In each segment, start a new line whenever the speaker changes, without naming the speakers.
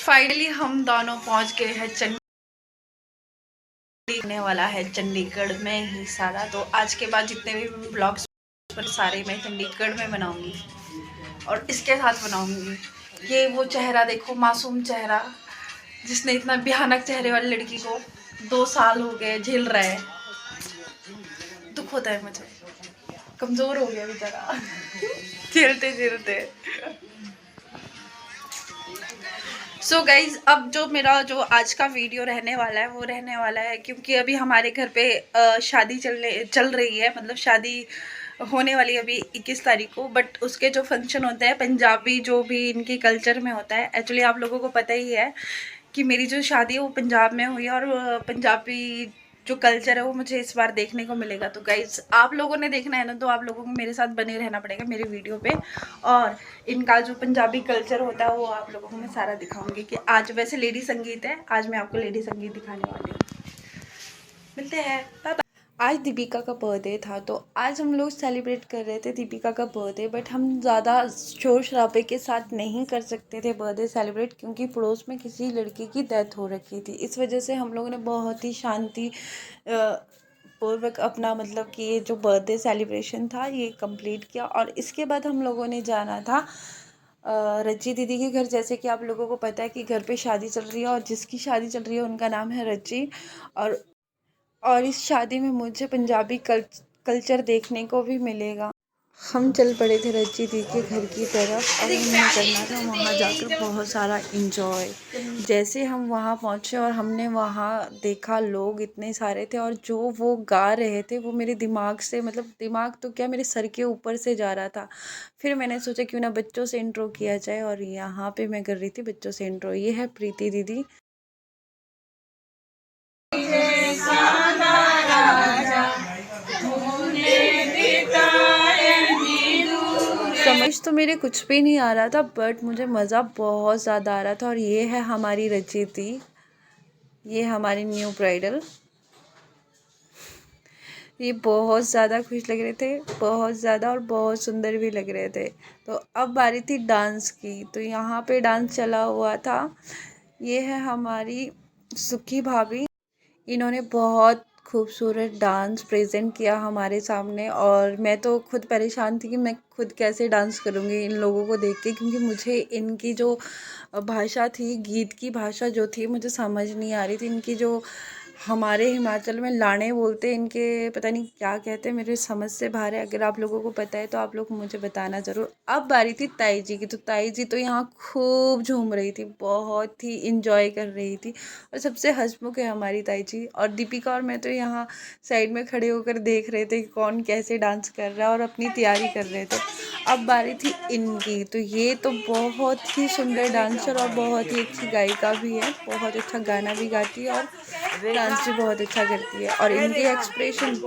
Finally हम दोनों पहुंच गए हैं होने वाला है चंडीगढ़ में ही सारा। तो आज के बाद जितने भी ब्लॉग्स पर सारे मैं चंडीगढ़ में बनाऊंगी और इसके साथ बनाऊंगी। ये वो चेहरा देखो, मासूम चेहरा, जिसने इतना भयानक चेहरे वाली लड़की को 2 साल हो गए झेल रहा है। दुख होता है मुझे, कमजोर हो गया बेचारा झेलते झेलते। सो गाइज, अब जो आज का वीडियो रहने वाला है वो रहने वाला है क्योंकि अभी हमारे घर पे शादी चल रही है। मतलब शादी होने वाली है अभी 21 तारीख को। बट उसके जो फंक्शन होते हैं पंजाबी, जो भी इनके कल्चर में होता है, एक्चुअली आप लोगों को पता ही है कि मेरी जो शादी है वो पंजाब में हुई है और पंजाबी जो कल्चर है वो मुझे इस बार देखने को मिलेगा। तो गाइज, आप लोगों ने देखना है ना, तो आप लोगों को मेरे साथ बने रहना पड़ेगा मेरे वीडियो पे। और इनका जो पंजाबी कल्चर होता है वो आप लोगों को मैं सारा दिखाऊंगी। कि आज वैसे लेडी संगीत है, आज मैं आपको लेडी संगीत दिखाने वाली हूँ। मिलते हैं, बाय बाय। आज दीपिका का बर्थडे था, तो आज हम लोग सेलिब्रेट कर रहे थे दीपिका का बर्थडे। बट हम ज़्यादा शोर शराबे के साथ नहीं कर सकते थे बर्थडे सेलिब्रेट, क्योंकि पड़ोस में किसी लड़की की डेथ हो रखी थी। इस वजह से हम लोगों ने बहुत ही शांति पूर्वक अपना, मतलब कि ये जो बर्थडे सेलिब्रेशन था ये कंप्लीट किया। और इसके बाद हम लोगों ने जाना था रज्जी दीदी के घर। जैसे कि आप लोगों को पता है कि घर पे शादी चल रही है और जिसकी शादी चल रही है उनका नाम है रज्जी। और इस शादी में मुझे पंजाबी कल्चर देखने को भी मिलेगा। हम चल पड़े थे रज्जी दी के घर की तरफ। अब हमें करना था वहाँ जाकर बहुत सारा इंजॉय। जैसे हम वहाँ पहुँचे और हमने वहाँ देखा लोग इतने सारे थे और जो वो गा रहे थे वो मेरे दिमाग से, मतलब दिमाग तो क्या, मेरे सर के ऊपर से जा रहा था। फिर मैंने सोचा क्यों ना बच्चों से इंट्रो किया जाए, और यहाँ पे मैं कर रही थी बच्चों से इंट्रो। ये है प्रीति दीदी। समझ तो मेरे कुछ भी नहीं आ रहा था, बट मुझे मज़ा बहुत ज़्यादा आ रहा था। और ये है हमारी रचिती, ये हमारी न्यू ब्राइडल। ये बहुत ज़्यादा खुश लग रहे थे, बहुत ज़्यादा, और बहुत सुंदर भी लग रहे थे। तो अब बारी थी डांस की, तो यहाँ पे डांस चला हुआ था। ये है हमारी सुखी भाभी, इन्होंने बहुत खूबसूरत डांस प्रेजेंट किया हमारे सामने। और मैं तो खुद परेशान थी कि मैं खुद कैसे डांस करूँगी इन लोगों को देख के, क्योंकि मुझे इनकी जो भाषा थी, गीत की भाषा जो थी, मुझे समझ नहीं आ रही थी। इनकी जो हमारे हिमाचल में लाने बोलते हैं, इनके पता नहीं क्या कहते हैं, मेरे समझ से बाहर है। अगर आप लोगों को पता है तो आप लोग मुझे बताना ज़रूर। अब बारी थी ताई जी की, तो ताई जी तो यहाँ खूब झूम रही थी, बहुत ही इंजॉय कर रही थी। और सबसे हंसमुख है हमारी ताई जी। और दीपिका और मैं तो यहाँ साइड में खड़े होकर देख रहे थे कि कौन कैसे डांस कर रहा है और अपनी तैयारी कर रहे थे। अब बारी थी इनकी, तो ये तो बहुत ही सुंदर डांसर और बहुत ही अच्छी गायिका भी है, बहुत अच्छा गाना भी गाती है और डांस भी बहुत अच्छा करती है। और इनके एक्सप्रेशन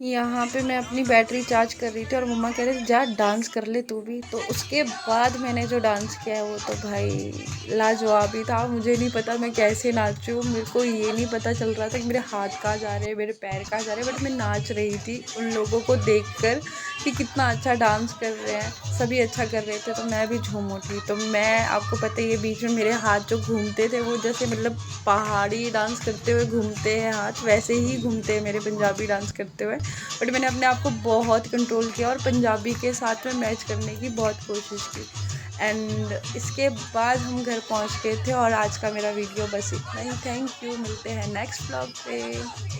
यहाँ पे मैं अपनी बैटरी चार्ज कर रही थी और मम्मा कह रहे थे जा डांस कर ले तू भी। तो उसके बाद मैंने जो डांस किया है वो तो भाई लाजवाब ही था। मुझे नहीं पता मैं कैसे नाचूँ, मेरे को ये नहीं पता चल रहा था कि मेरे हाथ कहाँ जा रहे हैं, मेरे पैर कहाँ जा रहे हैं, बट मैं नाच रही थी उन लोगों को देखकर कि कितना अच्छा डांस कर रहे हैं, सभी अच्छा कर रहे थे, तो मैं भी झूम उठी। तो मैं, आपको पता ही है, बीच में मेरे हाथ जो घूमते थे वो जैसे मतलब पहाड़ी डांस करते हुए घूमते हैं हाथ, वैसे ही घूमते हैं मेरे पंजाबी डांस करते हुए। बट मैंने अपने आप को बहुत कंट्रोल किया और पंजाबी के साथ में मैच करने की बहुत कोशिश की। एंड इसके बाद हम घर पहुंच गए थे। और आज का मेरा वीडियो बस इतना ही। थैंक यू, मिलते हैं नेक्स्ट व्लॉग पे।